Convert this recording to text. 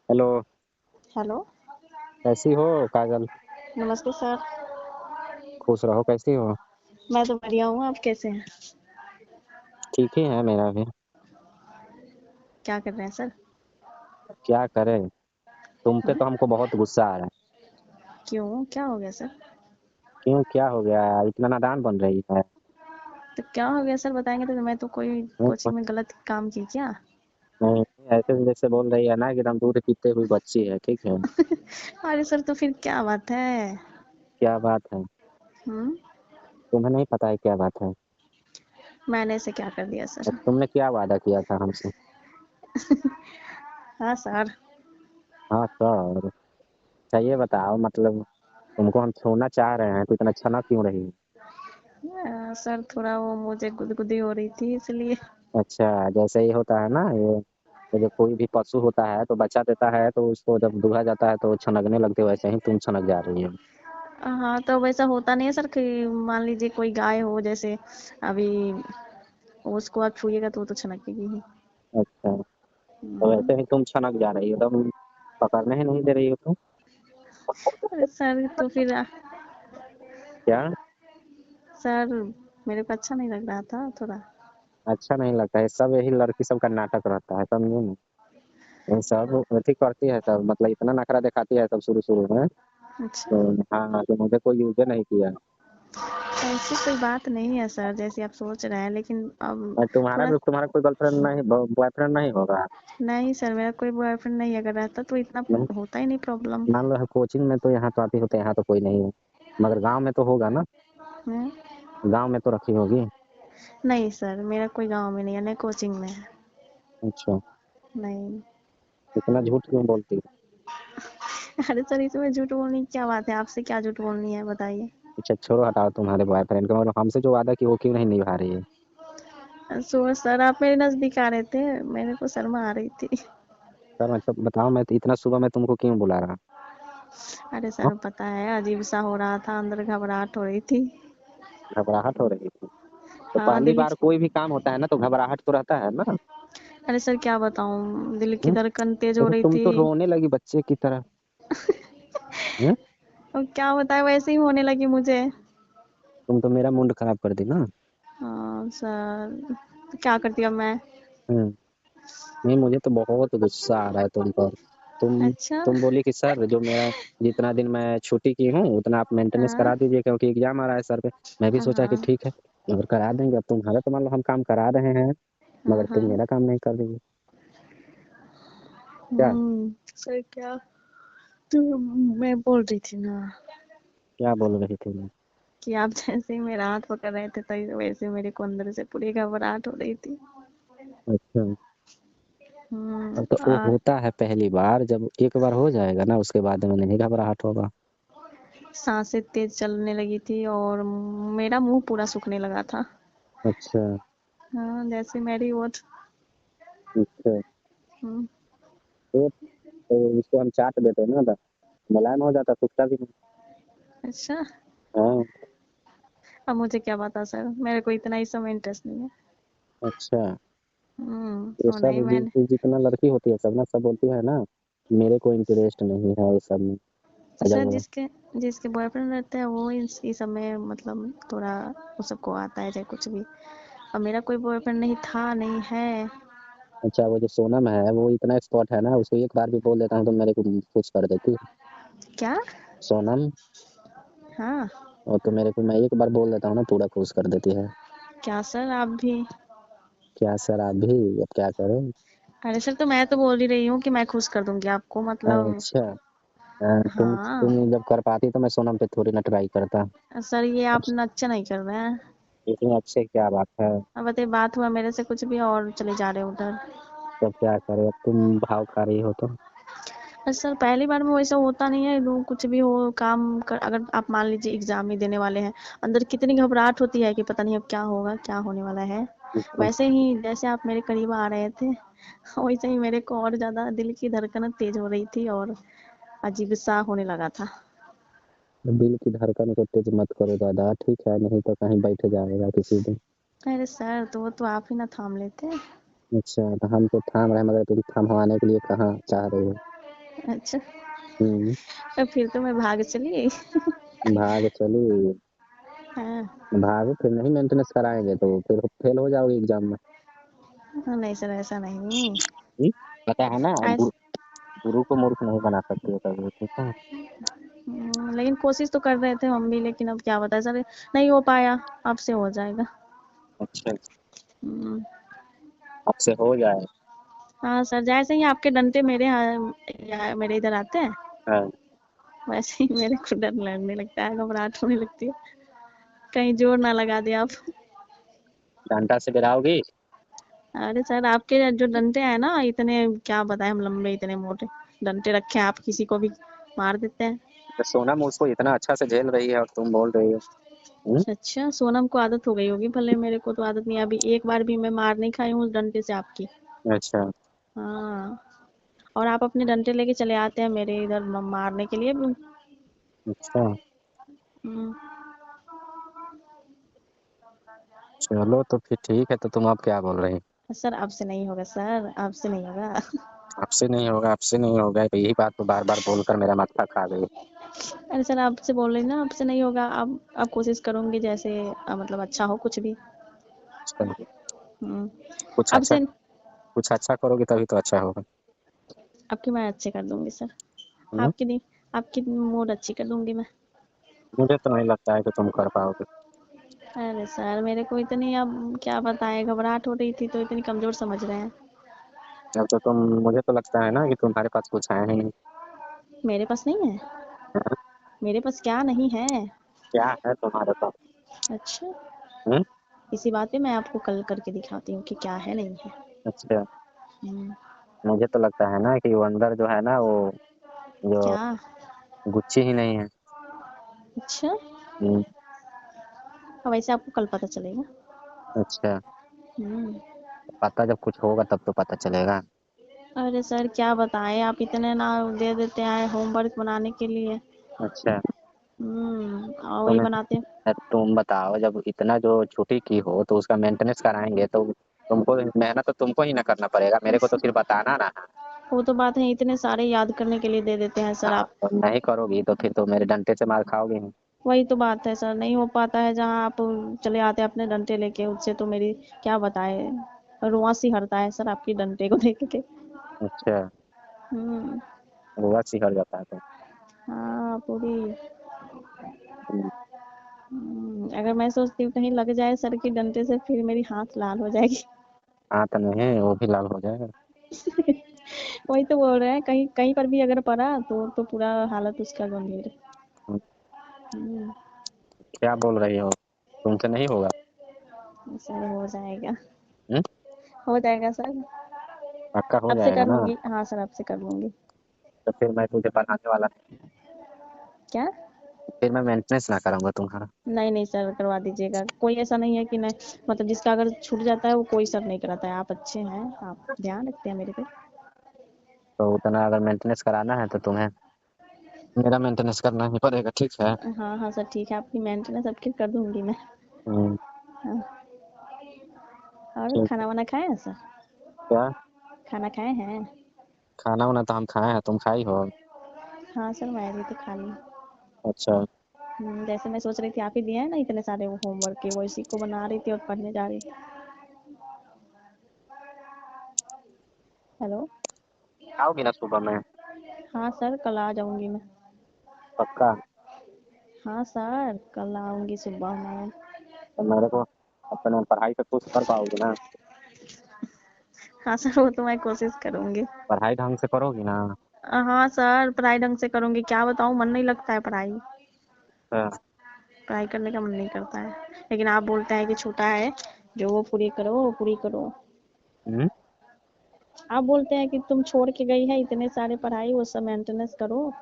Hello. Hello. कैसी हो काजल? नमस्ते सर। खुश रहो। कैसी हो? मैं तो बढ़िया हूँ, आप कैसे हैं? ठीक ही है मेरा भी। क्या कर रहे हैं सर? क्या करें। तुम पे हाँ? तो हमको बहुत गुस्सा आ रहा है। क्यों, क्या हो गया सर? क्यों, क्या हो गया? इतना नादान बन रही है। तो क्या हो गया सर, बताएंगे तो मैं तो कोई कोचिंग में गलत काम की क्या? नहीं, ऐसे जैसे बोल रही है ना कि तुम दूध पीते हुई बच्ची है, ठीक है। अरे सर, तो फिर क्या बात है? क्या बात है? हम्म। तुम्हें नहीं पता है क्या बात है? मैंने ऐसे क्या कर दिया और सर? तुमने क्या वादा किया था हमसे? हाँ सर। हाँ सर। चाहिए बताओ, मतलब तुमको हम छोड़ना चाह रहे हैं तो इतना अच्छा ना क्यों रही? सर थोड़ा वो मुझे गुदगुदी हो रही थी इसलिए। अच्छा, जैसे ही होता है ना ये जो कोई भी पशु होता है तो बच्चा देता है तो उसको जब दूहा जाता है तो छनकने लगते हो, वैसे ही तुम छनक जा रही हो। हाँ, तो वैसा होता नहीं है सर कि मान लीजिए कोई गाय हो जैसे, अभी उसको आप छूइएगा तो वो तो छनकेगी ही। अच्छा, तो हम्म। वैसे ही तुम छनक जा रही हो, तुम पकड़ने ही नहीं दे रही हो तुम। अरे सर तो फिर क्या? सर, मेरे को अच्छा नहीं लग रहा था थोड़ा। अच्छा नहीं लगता है, सब यही लड़की सब का नाटक रहता है, समझे ना। ये सब ठीक करती है सब, मतलब इतना नखरा दिखाती है सब शुरू शुरू में। अच्छा। तो हाँ, तो मुझे कोई यूज नहीं किया। ऐसी कोई बात नहीं है सर, जैसे आप सोच रहे हैं, लेकिन अब और तुम्हारा थोड़ा। भी, तुम्हारा कोई गर्लफ्रेंड नहीं, बॉयफ्रेंड नहीं होगा? नहीं सर, मेरा कोई बॉयफ्रेंड नहीं है, अगर रहता तो इतना नहीं, होता ही नहीं प्रॉब्लम। मान लो कोचिंग में तो यहाँ तो आती होते, यहाँ तो कोई नहीं है, मगर गांव में तो होगा ना। है? गांव में तो रखी होगी। नहीं सर, मेरा कोई गांव में नहीं है, नहीं कोचिंग में है। अच्छा, नहीं। इतना झूठ क्यों बोलती है? अरे सर, इसमें झूठ बोलने की क्या बात है? आपसे क्या झूठ बोलनी है, बताइए। अच्छा छोड़ो, हटाओ तुम्हारे बॉयफ्रेंड को, मतलब हमसे जो वादा की वो क्यों नहीं निभा रही है? सो सर, आप मेरे नजदीक आ रहे थे, मेरे को शर्मा आ रही थी। सर मतलब बताओ, मैं तो इतना सुबह मैं तुमको क्यों बुला रहा? अरे हाँ? सर, पता है अजीब सा हो रहा था, अंदर घबराहट हो रही थी। घबराहट हो रही थी? तो हाँ, पहली दिल बार की। कोई भी काम होता है ना तो घबराहट तो रहता है ना। अरे सर, क्या बताऊं, दिल की हम्म? धड़कन तेज हो तो रही तुम थी। तो रोने लगी बच्चे की तरह। हम्म? और क्या बताए, वैसे ही होने लगी मुझे। तुम तो मेरा मूड खराब कर दी ना। हाँ सर, तो क्या करती अब मैं? हम्म। नहीं, मुझे तो बहुत गुस्सा आ रहा है तुम पर। तुम अच्छा। तुम बोली कि सर जो मेरा जितना दिन मैं छुट्टी की हूँ उतना आप मेंटेनेंस हाँ। करा दीजिए क्योंकि एग्जाम आ रहा है सर पे। मैं भी सोचा कि हाँ। ठीक है, अगर करा देंगे। अब तुम्हारा तो मान लो हम काम करा रहे हैं, हाँ। मगर तुम हाँ। मेरा काम नहीं कर रही हो। क्या? सर क्या, तो मैं बोल रही थी ना क्या बोल रही थी मैं? कि आप जैसे ही मेरा हाथ पकड़ रहे थे, तो वैसे मेरे को अंदर से पूरी घबराहट हो रही थी। अच्छा। अब तो वो आ, होता है पहली बार, जब एक बार हो जाएगा ना उसके बाद में नहीं घबराहट होगा। सांसें तेज चलने लगी थी और मेरा मुंह पूरा सूखने लगा था। अच्छा। हाँ, जैसे मेरी वो। अच्छा, हम्म। तो इसको हम चाट देते हैं ना तो मुलायम हो जाता, सूखता भी नहीं। अच्छा। हाँ। अब मुझे क्या पता सर, मेरे को इतना इस समय इंटरेस्ट नहीं है। अच्छा, ये और नहीं सब मैंने। जितना लड़की होती है सब ना, सब बोलती है ना मेरे को इंटरेस्ट नहीं है ये सब में। तो और सर, जब जिसके जिसके बॉयफ्रेंड रहते हैं वो इस समय मतलब थोड़ा वो सबको आता है चाहे कुछ भी। अब मेरा कोई बॉयफ्रेंड नहीं था, नहीं है। अच्छा, वो जो सोनम है वो इतना एक्सपर्ट है ना, उसको एक बार भी बोल देता हूँ तो मेरे को खुश कर देती है। क्या? सोनम। हाँ। और तो मेरे को, मैं एक बार बोल देता हूँ ना पूरा खुश कर देती है। क्या सर, आप भी? क्या सर आप भी? अब क्या करें। अरे सर, तो मैं तो बोल ही रही हूँ कि मैं खुश कर दूंगी आपको, मतलब। अच्छा। तुम हाँ। जब कर पाती तो मैं सोनम पे थोड़ी ना ट्राई करता। सर, ये अब आप अच्छा नहीं कर रहे हैं। इसमें अच्छे क्या बात है? अब बताइए, बात हुआ मेरे से कुछ भी और चले जा रहे हो उधर। तब क्या करे, अब तुम भाव खा रही हो तो। अरे सर, पहली बार में वैसा होता नहीं है, लोग कुछ भी हो काम कर, अगर आप मान लीजिए एग्जाम ही देने वाले हैं, अंदर कितनी घबराहट होती है कि पता नहीं अब क्या होगा, क्या होने वाला है। अच्छा, वैसे ही जैसे आप मेरे करीब आ रहे थे, वैसे ही मेरे को और ज्यादा दिल की धड़कन तेज हो रही थी और अजीब सा होने लगा था। दिल की धड़कन को तेज मत करो दादा, ठीक है, नहीं तो कहीं बैठ जाएगा किसी दिन। अरे सर, तो वो तो आप ही ना थाम लेते। अच्छा, तो हम तो थाम रहे हैं, मगर तुम थमवाने के लिए कहाँ चाह रहे हो? अच्छा, हम्म, तो फिर तो मैं भाग चली। भाग चली। हाँ, भागो फिर नहीं मेंटेनेंस कराएंगे तो फिर फेल हो जाओगे एग्जाम में। नहीं सर ऐसा नहीं। हम्म, पता है ना, ऐस गुरु को मूर्ख नहीं बना सकते हो कभी, ठीक है। लेकिन कोशिश तो कर रहे थे हम भी, लेकिन अब क्या बताएं सर, नहीं हो पाया। अब से हो जाएगा। अच्छा, हुँ। अब से हो जाए। हाँ सर, जैसे ही आपके डंडे मेरे या मेरे इधर आते हैं, हाँ, वैसे ही मेरे को डर लगने लगता है, घबराहट होने लगती है। कहीं जोर ना लगा दें आप। डंडा से गिराओगी। अरे सर, आपके जो डंडे हैं ना, इतने क्या बताएँ हम, लंबे इतने मोटे डंडे रखे हैं, आप किसी को भी मार देते हैं। तो सोनम उसको इतना अच्छा से झेल रही है और तुम बोल रही हो। हम्म, अच्छा, सोनम को आदत हो गई होगी भले, मेरे को तो आदत नहीं है। अभी एक बार भी मैं मार नहीं खाई हूँ उस डंडे से आपकी। अच्छा, हाँ, और आप अपने डंडे लेके चले आते हैं मेरे इधर मारने के लिए भी। अच्छा, हुँ। चलो तो फिर ठीक है, तो तुम अब क्या बोल रही। सर अब से नहीं होगा सर, अब से नहीं होगा। आपसे नहीं होगा, आपसे नहीं होगा, तो यही बात तो बार बार बोलकर मेरा माथा खा गई। अरे सर आपसे बोल रही ना, अब से नहीं होगा। अब कोशिश करूँगी जैसे मतलब अच्छा हो कुछ भी। चलो, हुँ। कुछ अब अच्छा, से कुछ अच्छा करोगे तभी तो अच्छा होगा। आपकी मैं अच्छे कर दूँगी सर। हम्म, आपकी नहीं, आपकी मूड अच्छी कर दूँगी मैं। मुझे तो नहीं लगता है कि तुम कर पाओगे। अरे सर मेरे को इतनी, अब क्या बताएँ, घबराहट हो रही थी तो इतनी कमज़ोर समझ रहे हैं। अब तो तुम, मुझे तो लगता है ना कि तुम्हारे पास कुछ है ही नहीं। मेरे पास नहीं है? हाँ, मेरे पास क्या नहीं है? क्या है तुम्हारे पास। अच्छा, हम्म, इसी बात पे मैं आपको कल करके दिखाती हूँ कि क्या है नहीं है। अच्छा, हुँ। मुझे तो लगता है ना कि वो अंदर जो है ना, वो जो क्या? गुच्ची ही नहीं है। अच्छा, हम्म, वैसे आपको कल पता चलेगा। अच्छा, हुँ। पता जब कुछ होगा तब तो पता चलेगा। अरे सर क्या बताएँ, आप इतने ना दे देते हैं होमवर्क बनाने के लिए। अच्छा, और वही तुम्हें, बनाते हैं। तुम बताओ, जब इतना जो छुट्टी की हो तो उसका मेंटेनेंस कराएंगे तो तुमको मेहनत तो तुमको ही ना करना पड़ेगा, मेरे को तो सिर्फ बताना ना है। वो तो बात है, इतने सारे याद करने के लिए दे देते हैं सर हाँ, आप। तो नहीं करोगी तो फिर तो मेरे डंडे से मार खाओगी ही। वही तो बात है सर, नहीं हो पाता है। जहाँ आप चले आते हैं अपने डंडे लेके, उससे तो मेरी क्या बताएँ, रुआँ सी हड़ता है सर आपके डंडे को देख के। अच्छा, हुँ। रुआ सिहर जाता है तो। हाँ, पूरी। हम्म, अगर मैं सोचती हूँ कहीं लग जाए सर के डंडे से, फिर मेरी हाथ लाल हो जाएगी। हाँ तो नहीं, वो भी लाल हो जाएगा। वही तो बोल रहे हैं, कहीं कहीं पर भी अगर पड़ा तो पूरा हालत उसका गंभीर। हम्म, हुँ। क्या बोल रही हो, तुमसे नहीं होगा। सर हो जाएगा। हम्म, हो जाएगा सर। पक्का हो अब से जाएगा कर ना। लूँगी। हाँ सर, अब से कर लूँगी। तो फिर मैं तुझे पढ़ाने वाला नहीं, क्या? फिर मैं मेंटेनेंस ना कराऊंगा तुम्हारा। नहीं, नहीं सर, करवा दीजिएगा। कोई ऐसा नहीं है कि नहीं, मतलब जिसका अगर छूट जाता है वो कोई सर नहीं कराता है। आप अच्छे हैं, आप ध्यान रखते हैं मेरे पे। तो उतना अगर मेंटेनेंस कराना है तो तुम्हें मेरा मेंटेनेंस करना ही पड़ेगा, ठीक है। हाँ, हाँ सर ठीक है, आपकी मेंटेनेंस सबकी कर दूँगी मैं। हम्म, हाँ, और ठीक है। खाना-वाना खाए हैं सर? क्या, खाना खाए हैं? खाना वाना तो हम खाए हैं, तुम खाई हो। हाँ सर, मैं भी तो खा ली। अच्छा, जैसे मैं सोच रही थी आप ही दिए हैं ना इतने सारे वो होमवर्क के, वो इसी को बना रही थी और पढ़ने जा रही थी। हेलो? आओगी ना सुबह में। हाँ सर, कल आ जाऊँगी मैं। पक्का। हाँ सर, कल आऊँगी सुबह में। तो मेरे को अपने पढ़ाई पे खुश कर पाओगी ना। हाँ सर, वो तो मैं कोशिश करूँगी। पढ़ाई ढंग से करोगी ना। हाँ सर, पढ़ाई ढंग से करूँगी। क्या बताऊँ, मन नहीं लगता है पढ़ाई। हाँ, पढ़ाई करने का मन नहीं करता है। लेकिन आप बोलते हैं कि छोटा है, जो वो पूरी करो, वो पूरी करो। हम्म, आप बोलते हैं कि तुम छोड़ के गई है इतने सारे पढ़ाई, वो सब मेंटेनेंस करो।